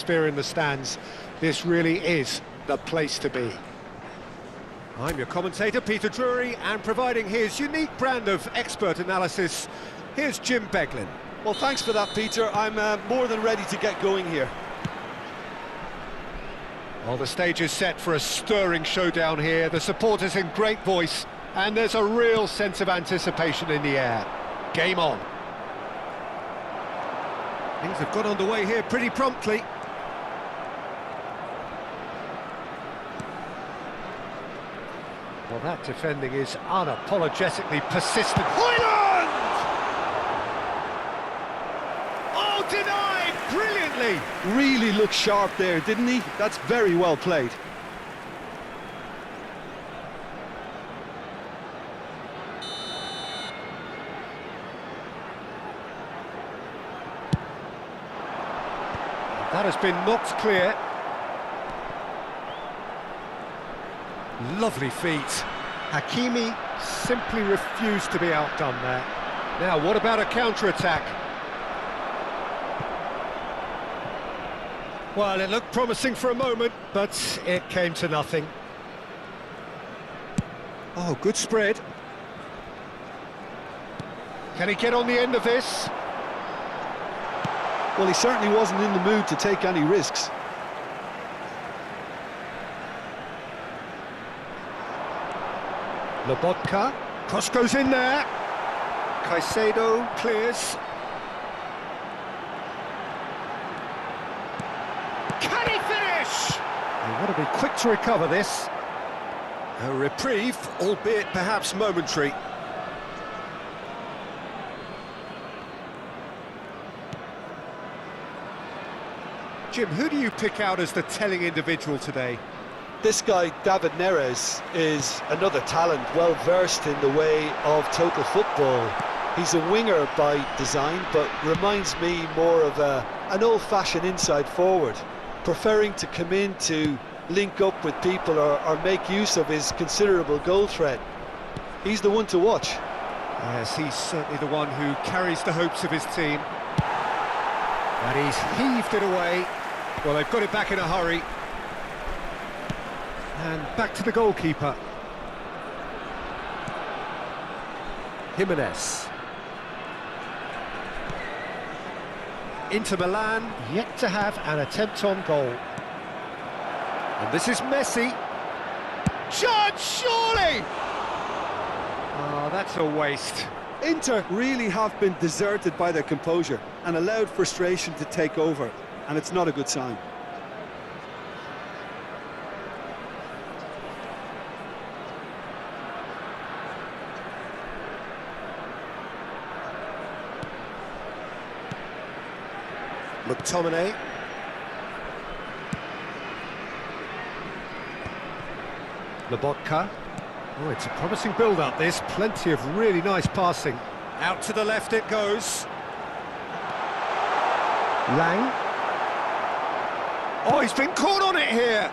atmosphere in the stands. This really is the place to be. I'm your commentator, Peter Drury, and providing his unique brand of expert analysis, here's Jim Beglin. Well, thanks for that, Peter. I'm more than ready to get going here. Well, the stage is set for a stirring showdown here. The supporters in great voice, and there's a real sense of anticipation in the air. Game on. Things have got underway here pretty promptly. Well, that defending is unapologetically persistent. Hoyland! Oh, denied brilliantly! Really looked sharp there, didn't he? That's very well played. That has been knocked clear. Lovely feet. Hakimi simply refused to be outdone there. Now, what about a counter-attack? Well, it looked promising for a moment, but it came to nothing. Oh, good spread. Can he get on the end of this? Well, he certainly wasn't in the mood to take any risks. Lobotka, cross goes in there. Caicedo clears. Can he finish? They want to be quick to recover this. A reprieve, albeit perhaps momentary. Jim, who do you pick out as the telling individual today? This guy, David Neres, is another talent, well versed in the way of total football. He's a winger by design, but reminds me more of an old-fashioned inside forward, preferring to come in to link up with people or make use of his considerable goal threat. He's the one to watch. Yes, he's certainly the one who carries the hopes of his team. And he's heaved it away. Well, they've got it back in a hurry. And back to the goalkeeper. Jimenez. Inter Milan yet to have an attempt on goal. And this is Messi. Shot, surely! Oh, that's a waste. Inter really have been deserted by their composure and allowed frustration to take over, and it's not a good sign. McTominay. Lobotka. Oh, it's a promising build-up, this. Plenty of really nice passing. Out to the left it goes. Lang. Oh, he's been caught on it here.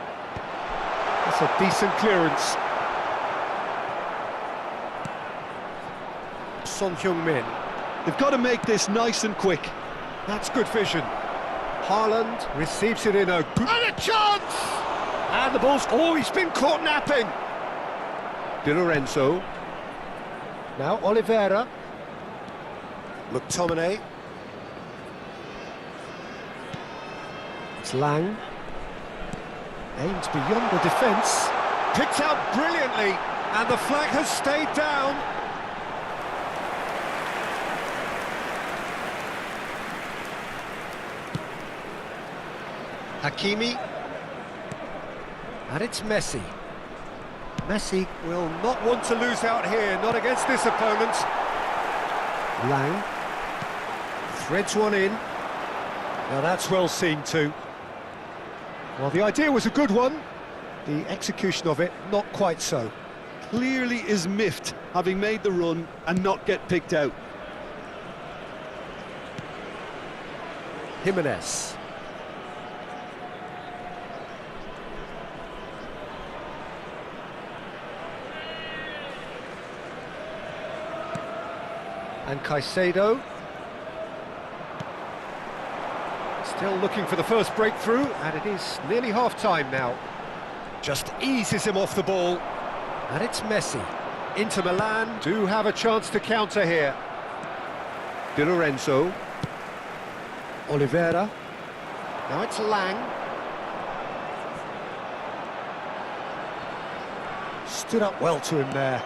That's a decent clearance. Son Heung-min. They've got to make this nice and quick. That's good vision. Haaland receives it in a good... And a chance! And the ball's... Oh, he's been caught napping. Di Lorenzo. Now Oliveira. McTominay. It's Lang. Aims beyond the defence. Picked out brilliantly. And the flag has stayed down. Hakimi. And it's Messi. Messi will not want to lose out here, not against this opponent. Lang. Threads one in. Now that's well seen too. Well, the idea was a good one. The execution of it, not quite so. Clearly is miffed, having made the run and not get picked out. Jimenez. And Caicedo. It's Still looking for the first breakthrough, and it is nearly half-time now. Just eases him off the ball. And it's Messi. Inter Milan do have a chance to counter here. Di Lorenzo. Oliveira. Now it's Lang. Stood up well to him there.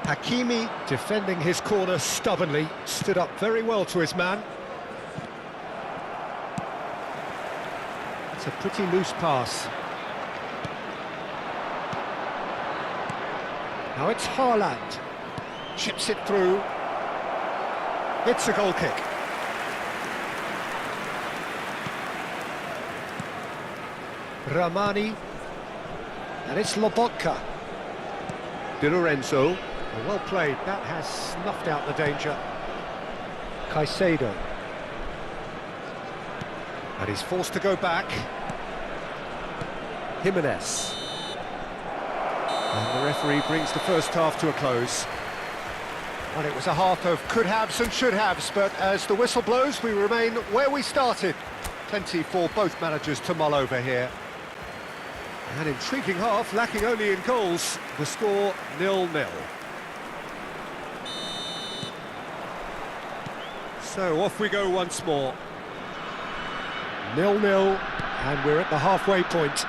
Hakimi defending his corner stubbornly. Stood up very well to his man. It's a pretty loose pass. Now it's Haaland. Chips it through. It's a goal kick. Ramani. And it's Lobotka. Di Lorenzo. Well played. That has snuffed out the danger. Caicedo. And he's forced to go back. Jimenez. And the referee brings the first half to a close. And it was a half of could-haves and should-haves, but as the whistle blows, we remain where we started. Plenty for both managers to mull over here. An intriguing half, lacking only in goals. The score 0-0. So off we go once more. 0-0, and we're at the halfway point.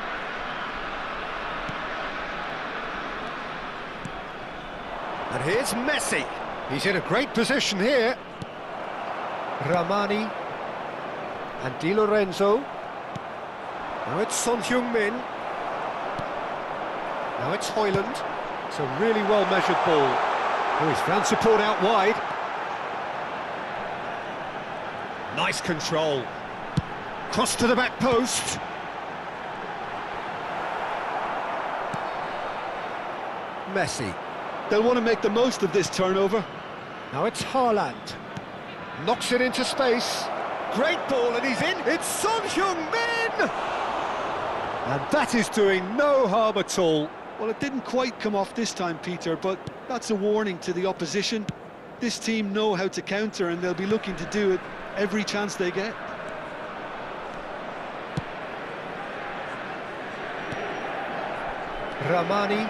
And here's Messi. He's in a great position here. Ramani. And Di Lorenzo. Now it's Son Heung-min. Now it's Højlund. It's a really well-measured ball. Oh, he's found support out wide. Nice control. Cross to the back post. Messi. They'll want to make the most of this turnover. Now it's Haaland. Knocks it into space. Great ball, and he's in. It's Son Heung-min! And that is doing no harm at all. Well, it didn't quite come off this time, Peter, but that's a warning to the opposition. This team know how to counter, and they'll be looking to do it every chance they get. Ramani.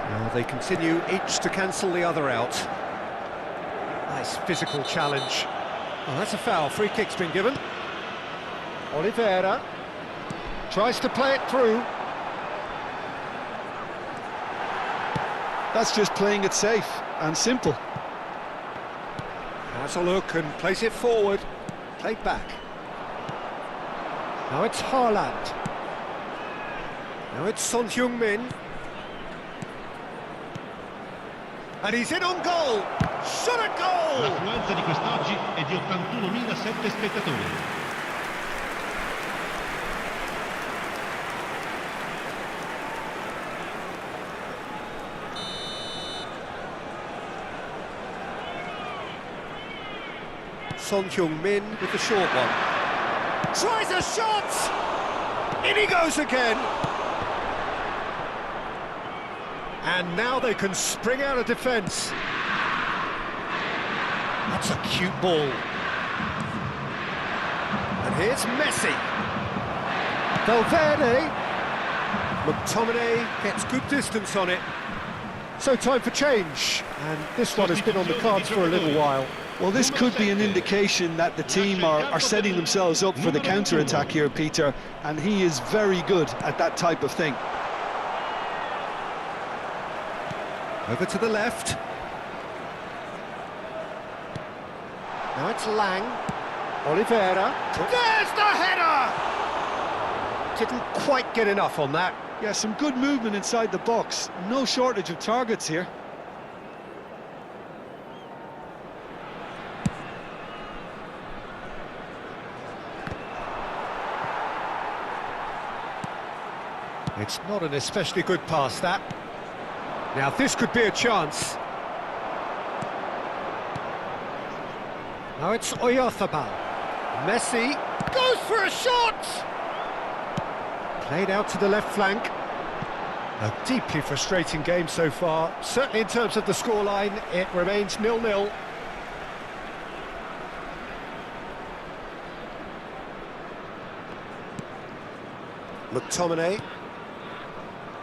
Well, they continue each to cancel the other out. Nice physical challenge. Oh, that's a foul. Free kick's been given. Oliveira tries to play it through. That's just playing it safe and simple. Has a look and plays it forward. Played back. Now it's Haaland. Now it's Son Heung-min. And he's in on goal! Shot a goal! L'affluenza di quest'oggi è di 81.007 spettatori. Son Heung-min with the short one. Tries a shot! In he goes again! And now they can spring out of defence. That's a cute ball. And here's Messi. Valverde. McTominay gets good distance on it. So time for change. And this one has been on the cards for a little while. Well, this could be an indication that the team are setting themselves up for the counter-attack here, Peter, and he is very good at that type of thing. Over to the left. Now it's Lang. Oliveira. There's the header! Didn't quite get enough on that. Yeah, some good movement inside the box. No shortage of targets here. It's not an especially good pass, that. Now this could be a chance. Now it's Oyarzabal. Messi goes for a shot! Played out to the left flank. A deeply frustrating game so far. Certainly in terms of the scoreline, it remains 0-0. McTominay.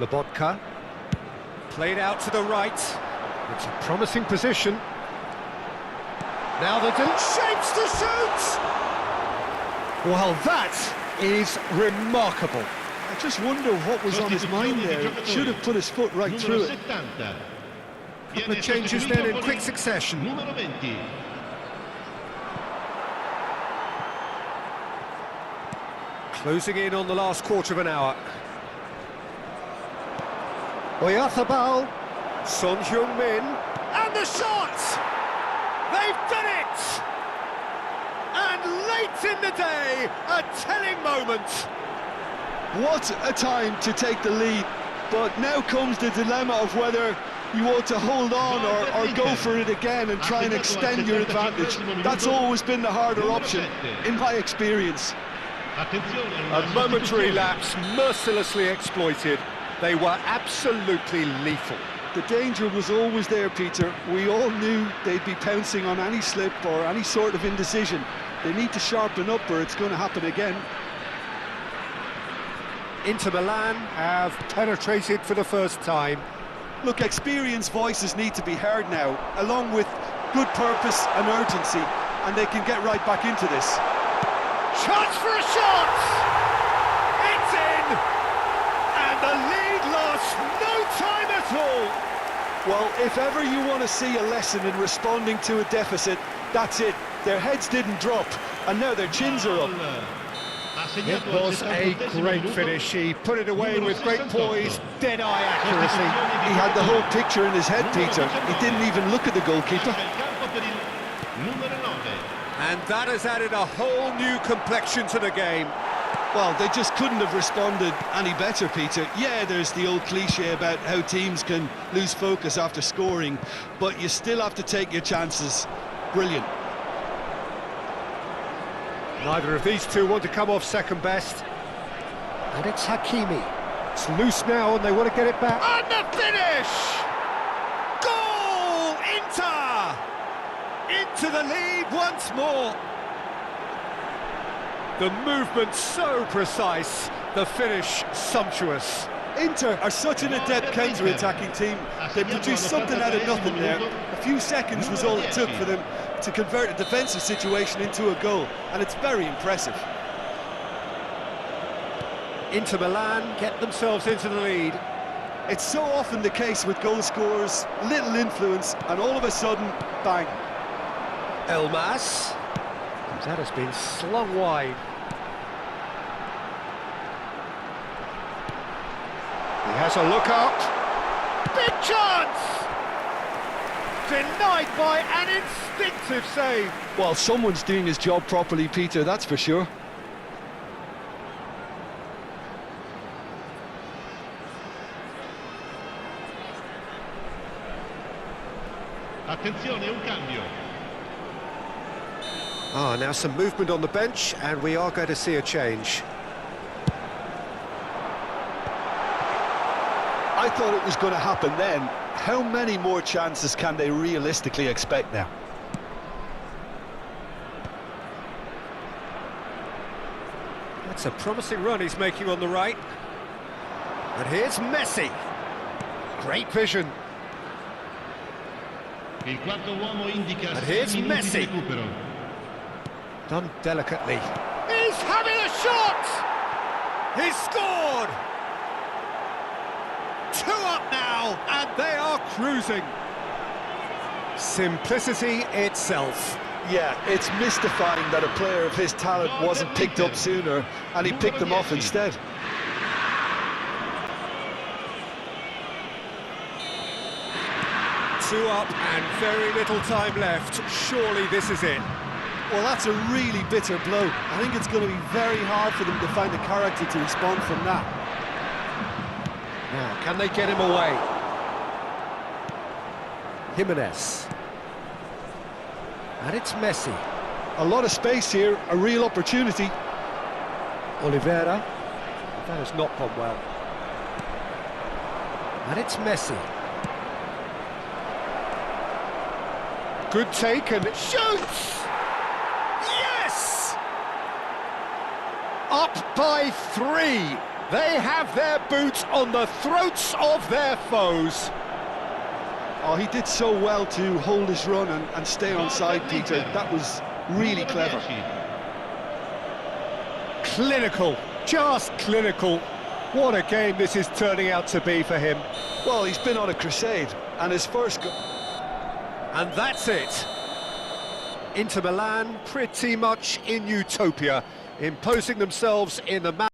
Lobotka. Played out to the right. It's a promising position. Now the shapes to shoot! Well, that is remarkable. I just wonder what was on his mind there. Should have put his foot right through it. Couple of changes then in quick succession. Numero 20. Closing in on the last quarter of an hour. Oyarzabal, Son Heung-min, and the shot! They've done it! And late in the day, a telling moment. What a time to take the lead, but now comes the dilemma of whether you ought to hold on or go for it again and try and extend your advantage. That's always been the harder option, in my experience. A momentary lapse, mercilessly exploited. They were absolutely lethal. The danger was always there, Peter. We all knew they'd be pouncing on any slip or any sort of indecision. They need to sharpen up or it's going to happen again. Inter Milan have penetrated for the first time. Look, experienced voices need to be heard now, along with good purpose and urgency, and they can get right back into this. Chance for a shot! It's in! And the lead lasts no time at all! Well, if ever you want to see a lesson in responding to a deficit, that's it. Their heads didn't drop, and now their chins are up. It was a great finish. He put it away with great poise, dead-eye accuracy. He had the whole picture in his head, Peter. He didn't even look at the goalkeeper. And that has added a whole new complexion to the game. Well, they just couldn't have responded any better, Peter. Yeah, there's the old cliche about how teams can lose focus after scoring, but you still have to take your chances. Brilliant. Neither of these two want to come off second best. And it's Hakimi. It's loose now and they want to get it back. And the finish! Goal! Inter! Into the lead once more. The movement so precise, the finish sumptuous. Inter are such an adept counter-attacking team. They produced something out of nothing there. A few seconds was all it took for them to convert a defensive situation into a goal, and it's very impressive. Inter Milan get themselves into the lead. It's so often the case with goal scorers, little influence, and all of a sudden, bang. Elmas. That has been slung wide. He has a look up. Big chance! Denied by an instinctive save. Well, someone's doing his job properly, Peter, that's for sure. Attenzione, un cambio. Now some movement on the bench, and we are going to see a change. I thought it was going to happen then. How many more chances can they realistically expect now? That's a promising run he's making on the right. And here's Messi. Great vision. Il quarto uomo indica And here's 6 minuti di Messi. recupero. Done delicately. He's having a shot! He's scored! 2 up now, and they are cruising. Simplicity itself. Yeah, it's mystifying that a player of his talent wasn't picked up sooner, and he picked them off instead. Two up and very little time left. Surely this is it. Well, that's a really bitter blow. I think it's going to be very hard for them to find the character to respond from that. Now, can they get him away? Jimenez. And it's Messi. A lot of space here, a real opportunity. Oliveira. That has not gone well. And it's Messi. Good take and shoots! Yes! Up by 3. They have their boots on the throats of their foes. Oh, he did so well to hold his run and stay on side, Peter. That was really clever. Clinical, just clinical. What a game this is turning out to be for him. Well, he's been on a crusade, and his first goal... And that's it. Inter Milan pretty much in utopia, imposing themselves in the match.